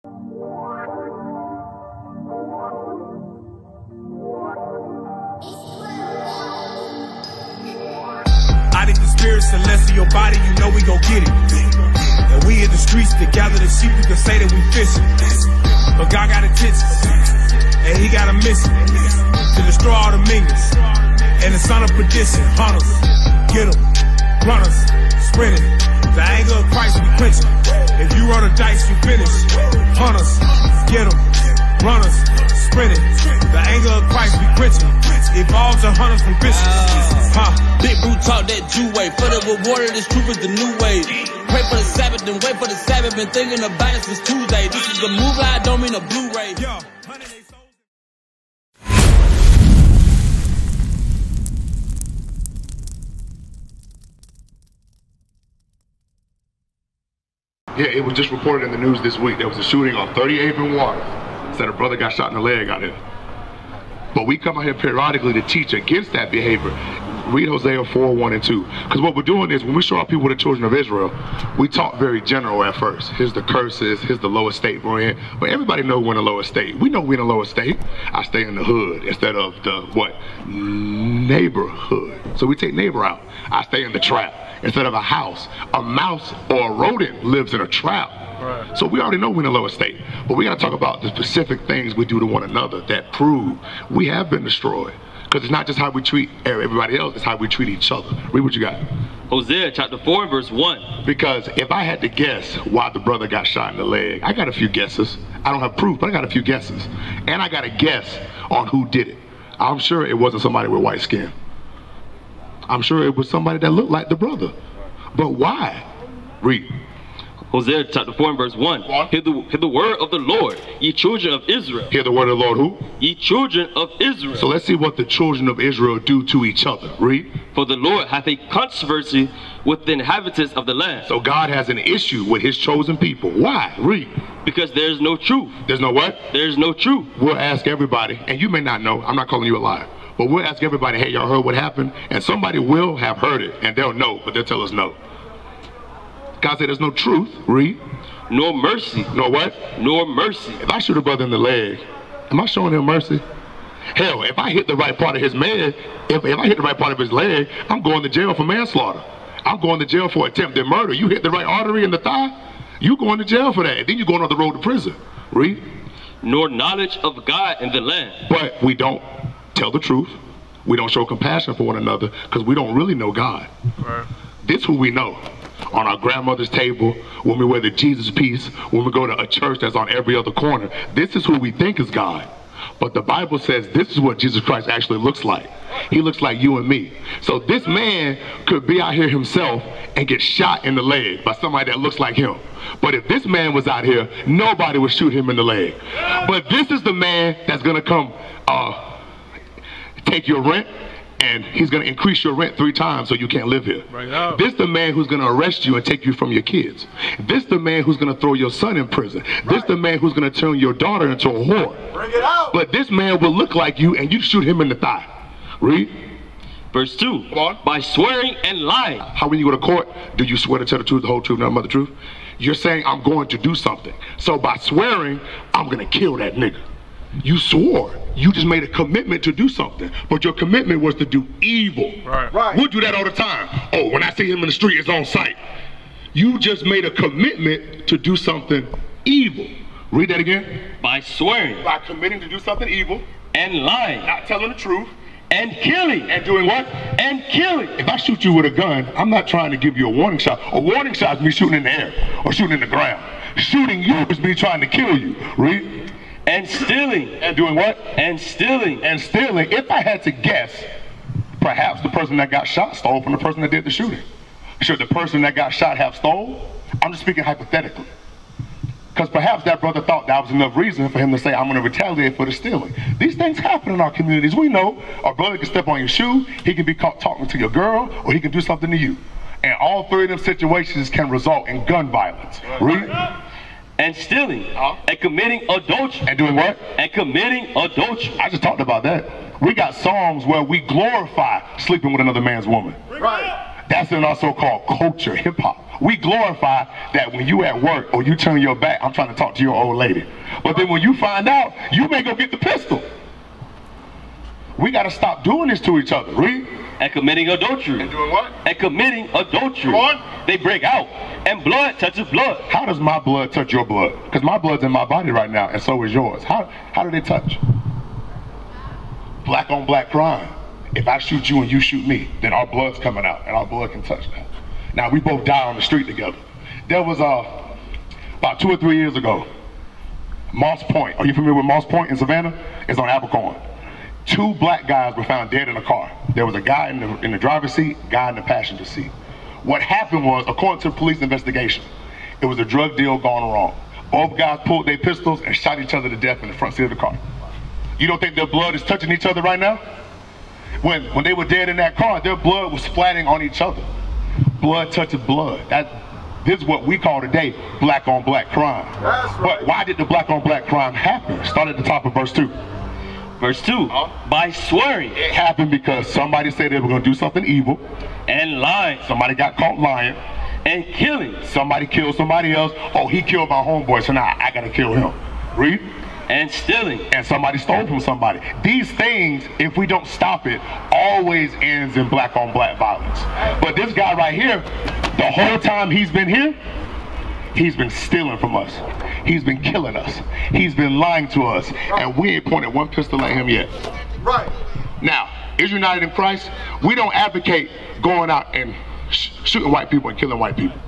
I need the spirit celestial your body, you know we gon' get it. And we in the streets to gather the sheep, you can say that we fishing. But God got intentions, and he got a mission to destroy all the minions. And the son of perdition, hunters, get them, runners, sprinting. The anger of Christ we quenching. If you roll the dice, you finish. Hunters, get them, runners, sprinting. The anger of Christ we quenching. Evolves the hunters from fishing. Big Boo talk that Jew way. For the reward of this truth is the new way. Pray for the Sabbath, then wait for the Sabbath. Been thinking about it since Tuesday. This is the movie, I don't mean a Blu-ray. Yeah, it was just reported in the news this week. There was a shooting on 38th and Water. Said a brother got shot in the leg out here. But we come out here periodically to teach against that behavior. Read Hosea 4:1-2. Because what we're doing is when we show our people the children of Israel, we talk very general at first. Here's the curses, here's the lowest state we're in. But everybody knows we're in the lowest state. We know we're in the lowest state. I stay in the hood instead of the what? Neighborhood. So we take neighbor out. I stay in the trap instead of a house. A mouse or a rodent lives in a trap. Right. So we already know we're in the lowest state. But we got to talk about the specific things we do to one another that prove we have been destroyed. Because it's not just how we treat everybody else, it's how we treat each other. Read what you got. Hosea chapter 4 verse 1. Because if I had to guess why the brother got shot in the leg, I got a few guesses. I don't have proof, but I got a few guesses. And I got a guess on who did it. I'm sure it wasn't somebody with white skin. I'm sure it was somebody that looked like the brother. But why? Read. Hosea chapter 4 and verse 1. Hear the word of the Lord, ye children of Israel. Hear the word of the Lord who? Ye children of Israel. So let's see what the children of Israel do to each other. Read. For the Lord hath a controversy with the inhabitants of the land. So God has an issue with his chosen people. Why? Read. Because there is no truth. There's no what? There is no truth. We'll ask everybody, and you may not know, I'm not calling you a liar, but we'll ask everybody, hey, y'all heard what happened? And somebody will have heard it, and they'll know, but they'll tell us no. God said there's no truth. Read. Nor mercy. Nor what? Nor mercy. If I shoot a brother in the leg, am I showing him mercy? Hell, if I hit the right part of his leg, if I hit the right part of his leg, I'm going to jail for manslaughter. I'm going to jail for attempted murder. You hit the right artery in the thigh, you going to jail for that. And then you're going on the road to prison. Read. Nor knowledge of God in the land. But we don't tell the truth. We don't show compassion for one another because we don't really know God. Right. This who we know. On our grandmother's table, when we wear the Jesus piece, when we go to a church that's on every other corner. This is who we think is God. But the Bible says this is what Jesus Christ actually looks like. He looks like you and me. So this man could be out here himself and get shot in the leg by somebody that looks like him. But if this man was out here, nobody would shoot him in the leg. But this is the man that's gonna come take your rent, and he's going to increase your rent 3 times so you can't live here. Right. This the man who's going to arrest you and take you from your kids. This the man who's going to throw your son in prison. Right. This the man who's going to turn your daughter into a whore. Bring it out. But this man will look like you and you shoot him in the thigh. Read. Verse 2. By swearing and lying. How when you go to court, do you swear to tell the truth, the whole truth, nothing but the truth? You're saying I'm going to do something. So by swearing, I'm going to kill that nigga. You swore. You just made a commitment to do something, but your commitment was to do evil. Right. Right. We'll do that all the time. Oh, when I see him in the street, it's on sight. You just made a commitment to do something evil. Read that again. By swearing. By committing to do something evil. And lying. Not telling the truth. And killing. And doing what? And killing. If I shoot you with a gun, I'm not trying to give you a warning shot. A warning shot is me shooting in the air or shooting in the ground. Shooting you is me trying to kill you. Read. And stealing. And doing what? And stealing. And stealing. If I had to guess, perhaps the person that got shot stole from the person that did the shooting. Should the person that got shot have stole? I'm just speaking hypothetically. Because perhaps that brother thought that was enough reason for him to say, I'm going to retaliate for the stealing. These things happen in our communities. We know a brother can step on your shoe, he can be caught talking to your girl, or he can do something to you. And all 3 of them situations can result in gun violence. Read. And stealing, and committing adultery. And doing what? And committing adultery. I just talked about that. We got songs where we glorify sleeping with another man's woman. Right. That's in our so-called culture, hip-hop. We glorify that when you at work or you turn your back, I'm trying to talk to your old lady. But then when you find out, you may go get the pistol. We got to stop doing this to each other. Read. And committing adultery. And doing what? And committing adultery. Come on. They break out, and blood touches blood. How does my blood touch your blood? Because my blood's in my body right now, and so is yours. How do they touch? Black on black crime. If I shoot you and you shoot me, then our blood's coming out, and our blood can touch that. Now, we both die on the street together. There was about 2 or 3 years ago, Moss Point. Are you familiar with Moss Point in Savannah? It's on Abercorn. 2 black guys were found dead in a car. There was a guy in the driver's seat, guy in the passenger seat. What happened was, according to the police investigation, it was a drug deal gone wrong. Both guys pulled their pistols and shot each other to death in the front seat of the car. You don't think their blood is touching each other right now? When they were dead in that car, their blood was splatting on each other. Blood touches blood. This is what we call today black on black crime. But why did the black on black crime happen? Start at the top of verse 2. Verse 2, by swearing. It happened because somebody said they were going to do something evil. And lying. Somebody got caught lying. And killing. Somebody killed somebody else. Oh, he killed my homeboy, so now I got to kill him. Read. And stealing. And somebody stole from somebody. These things, if we don't stop it, always ends in black on black violence. But this guy right here, the whole time he's been here, he's been stealing from us. He's been killing us. He's been lying to us. And we ain't pointed one pistol at him yet. Right. Now, is United in Christ, we don't advocate going out and shooting white people and killing white people.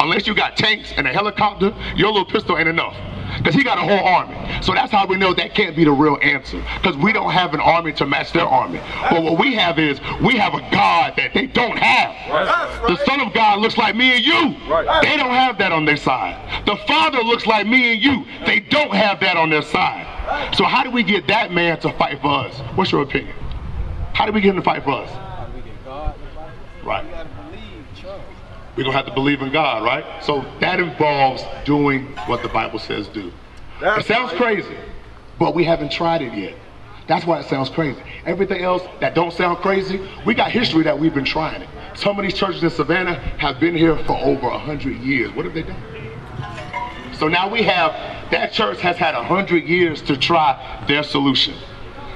Unless you got tanks and a helicopter, your little pistol ain't enough. Because he got a whole army. So that's how we know that can't be the real answer. Because we don't have an army to match their army. But what we have is, we have a God that they don't have. The Son of God looks like me and you. They don't have that on their side. The Father looks like me and you. They don't have that on their side. So how do we get that man to fight for us? What's your opinion? How do we get him to fight for us? Right. We're going to have to believe in God, right? So that involves doing what the Bible says do. It sounds crazy, but we haven't tried it yet. That's why it sounds crazy. Everything else that don't sound crazy, we got history that we've been trying it. Some of these churches in Savannah have been here for over 100 years. What have they done? So now we have, that church has had 100 years to try their solution.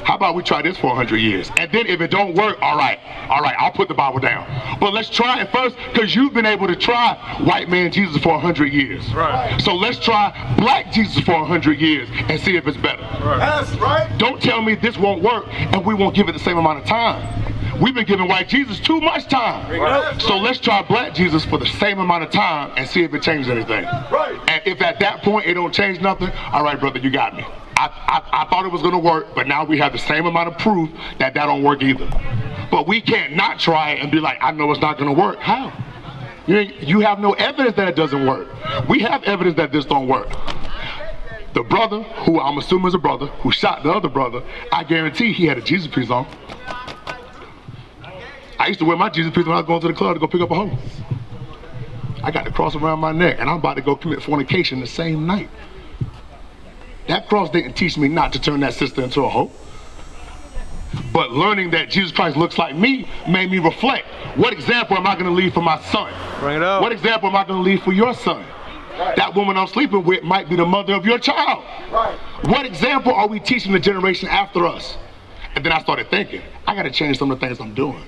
How about we try this for 100 years? And then if it don't work, all right, I'll put the Bible down. But let's try it first, because you've been able to try white man Jesus for 100 years. Right. So let's try black Jesus for 100 years and see if it's better. Right. That's right. Don't tell me this won't work and we won't give it the same amount of time. We've been giving white Jesus too much time. Right. So let's try black Jesus for the same amount of time and see if it changes anything. Right. And if at that point it don't change nothing, all right, brother, you got me. I thought it was going to work, but now we have the same amount of proof that don't work either. But we can't not try it and be like, I know it's not going to work. How? You have no evidence that it doesn't work. We have evidence that this don't work. The brother, who I'm assuming is a brother, who shot the other brother, I guarantee he had a Jesus piece on. I used to wear my Jesus piece when I was going to the club to go pick up a hoe. I got the cross around my neck, and I'm about to go commit fornication the same night. That cross didn't teach me not to turn that sister into a hoe. But learning that Jesus Christ looks like me made me reflect. What example am I going to leave for my son? Bring it up. What example am I going to leave for your son? Right. That woman I'm sleeping with might be the mother of your child. Right. What example are we teaching the generation after us? And then I started thinking, I got to change some of the things I'm doing.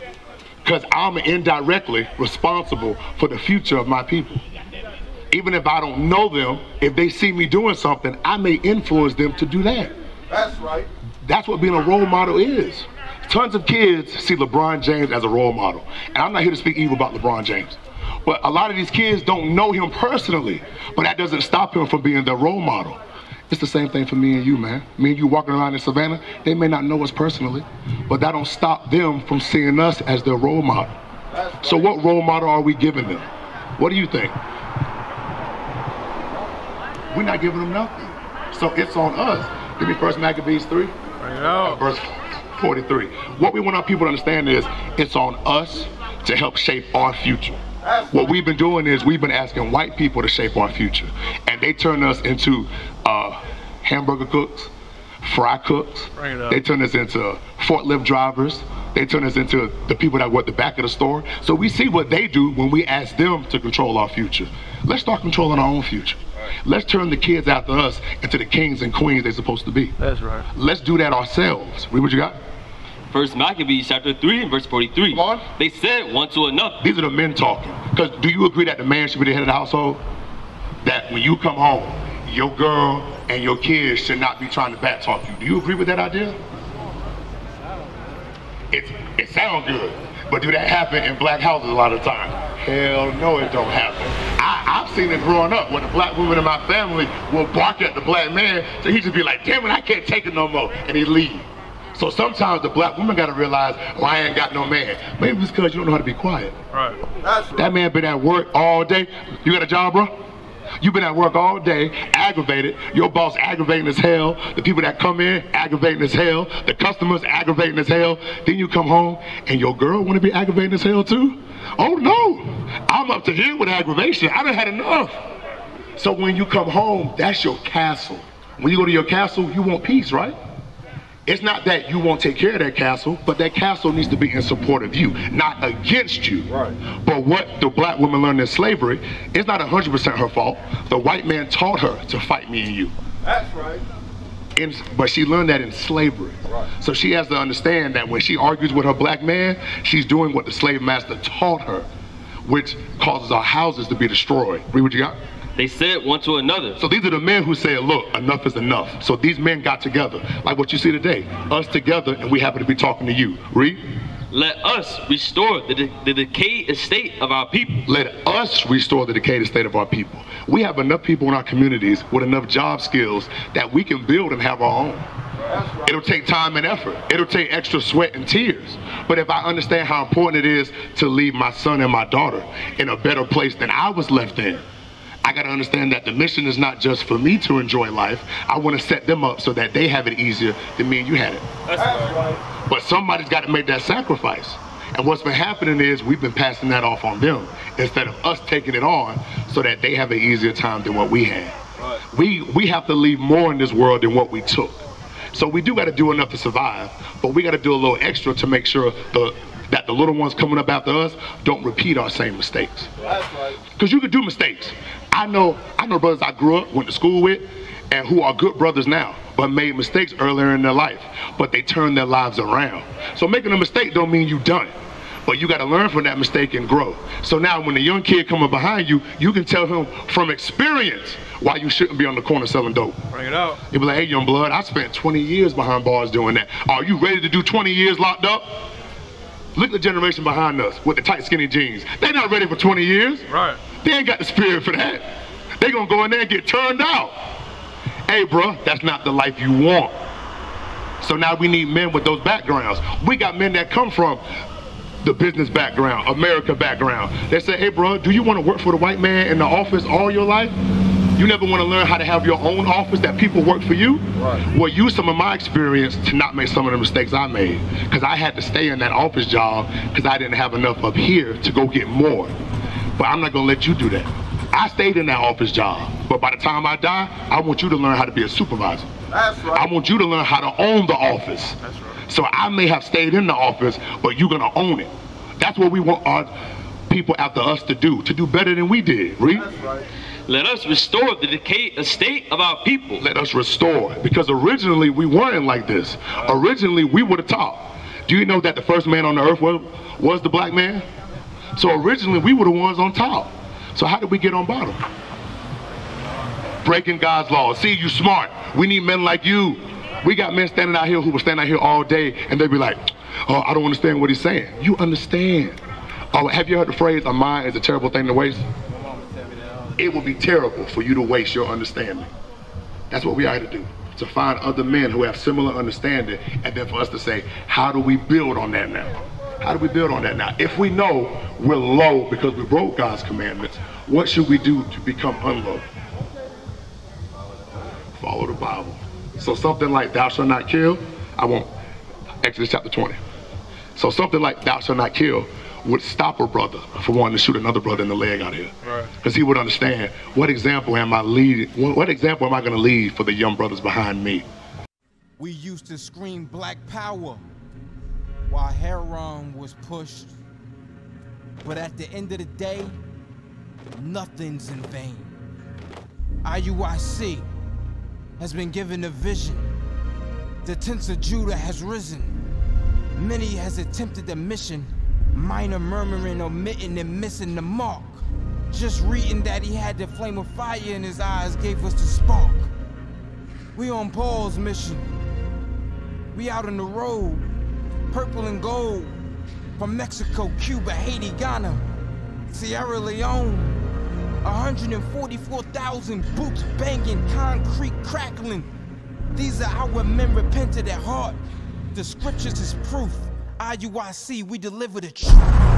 Because I'm indirectly responsible for the future of my people. Even if I don't know them, if they see me doing something, I may influence them to do that. That's right. That's what being a role model is. Tons of kids see LeBron James as a role model. And I'm not here to speak evil about LeBron James. But a lot of these kids don't know him personally. But that doesn't stop him from being their role model. It's the same thing for me and you, man. Me and you walking around in Savannah, they may not know us personally. But that don't stop them from seeing us as their role model. Right. So what role model are we giving them? What do you think? We're not giving them nothing. So it's on us. Give me 1 Maccabees 3, verse 43. What we want our people to understand is it's on us to help shape our future. What we've been doing is we've been asking white people to shape our future. And they turn us into hamburger cooks, fry cooks. They turn us into forklift drivers. They turn us into the people that work the back of the store. So we see what they do when we ask them to control our future. Let's start controlling our own future. Let's turn the kids after us into the kings and queens they're supposed to be. That's right. Let's do that ourselves. Read what you got. First Maccabees chapter 3 and verse 43. Come on. They said one to another. These are the men talking. Because do you agree that the man should be the head of the household? That when you come home, your girl and your kids should not be trying to back talk you. Do you agree with that idea? It sounds good, but do that happen in black houses a lot of times? Hell no, it don't happen. I've seen it growing up when the black woman in my family will bark at the black man, so he just be like, damn it, I can't take it no more, and he leave. So sometimes the black woman got to realize, oh, I ain't got no man. Maybe it's because you don't know how to be quiet. Right. That's right. That man been at work all day. You got a job, bro? You've been at work all day, aggravated. Your boss aggravating as hell. The people that come in, aggravating as hell. The customers aggravating as hell. Then you come home and your girl want to be aggravating as hell too? Oh no, I'm up to here with aggravation. I done had enough. So when you come home, that's your castle. When you go to your castle, you want peace, right? It's not that you won't take care of that castle, but that castle needs to be in support of you, not against you. Right. But what the black woman learned in slavery is not 100% her fault. The white man taught her to fight me and you. That's right. But she learned that in slavery. Right. So she has to understand that when she argues with her black man, she's doing what the slave master taught her, which causes our houses to be destroyed. Read what you got. They said one to another. So these are the men who said, look, enough is enough. So these men got together, like what you see today, us together, and we happen to be talking to you. Read. Let us restore the decayed estate of our people. Let us restore the decayed estate of our people. We have enough people in our communities with enough job skills that we can build and have our own. Right. It'll take time and effort. It'll take extra sweat and tears. But if I understand how important it is to leave my son and my daughter in a better place than I was left in, I gotta understand that the mission is not just for me to enjoy life. I wanna set them up so that they have it easier than me and you had it. That's right. But somebody's gotta make that sacrifice. And what's been happening is we've been passing that off on them instead of us taking it on so that they have an easier time than what we had. Right. We have to leave more in this world than what we took. So we do gotta do enough to survive, but we gotta do a little extra to make sure that the little ones coming up after us don't repeat our same mistakes. That's right. Because you can do mistakes. I know brothers I grew up, went to school with, and who are good brothers now, but made mistakes earlier in their life, but they turned their lives around. So making a mistake don't mean you done it, but you gotta learn from that mistake and grow. So now when the young kid coming behind you, you can tell him from experience why you shouldn't be on the corner selling dope. Bring it out. You'll be like, hey young blood, I spent 20 years behind bars doing that. Are you ready to do 20 years locked up? Look at the generation behind us with the tight skinny jeans. They're not ready for 20 years. Right. They ain't got the spirit for that. They gonna go in there and get turned out. Hey bro, that's not the life you want. So now we need men with those backgrounds. We got men that come from the business background, America background. They say, hey bro, do you wanna work for the white man in the office all your life? You never wanna learn how to have your own office that people work for you? Right. Well, use some of my experience to not make some of the mistakes I made. Because I had to stay in that office job because I didn't have enough up here to go get more. But I'm not gonna let you do that. I stayed in that office job, but by the time I die, I want you to learn how to be a supervisor. That's right. I want you to learn how to own the office. That's right. So I may have stayed in the office, but you're gonna own it. That's what we want our people after us to do better than we did. Read. That's right. Let us restore the decayed estate of our people. Let us restore, because originally we weren't like this. Originally we were the top. Do you know that the first man on the earth was the black man? So originally we were the ones on top. So how did we get on bottom? Breaking God's law. See, you smart. We need men like you. We got men standing out here who will stand out here all day and they'll be like, oh, I don't understand what he's saying. You understand. Oh, have you heard the phrase, a mind is a terrible thing to waste? It would be terrible for you to waste your understanding. That's what we are to do. To find other men who have similar understanding, and then for us to say, how do we build on that now? How do we build on that now? If we know we're low because we broke God's commandments, what should we do to become unlow? Follow the Bible. So something like thou shalt not kill, Exodus chapter 20. So something like thou shalt not kill would stop a brother from wanting to shoot another brother in the leg out here. Because he would understand, what example am I leading? What example am I going to lead for the young brothers behind me? We used to scream black power, while Heron was pushed. But at the end of the day, nothing's in vain. IUIC has been given a vision. The tents of Judah has risen. Many has attempted the mission, minor murmuring, omitting, and missing the mark. Just reading that he had the flame of fire in his eyes gave us the spark. We on Paul's mission. We out on the road, purple and gold, from Mexico, Cuba, Haiti, Ghana, Sierra Leone. 144,000 boots banging, concrete crackling. These are our men repented at heart. The scriptures is proof. IUIC, we deliver the truth.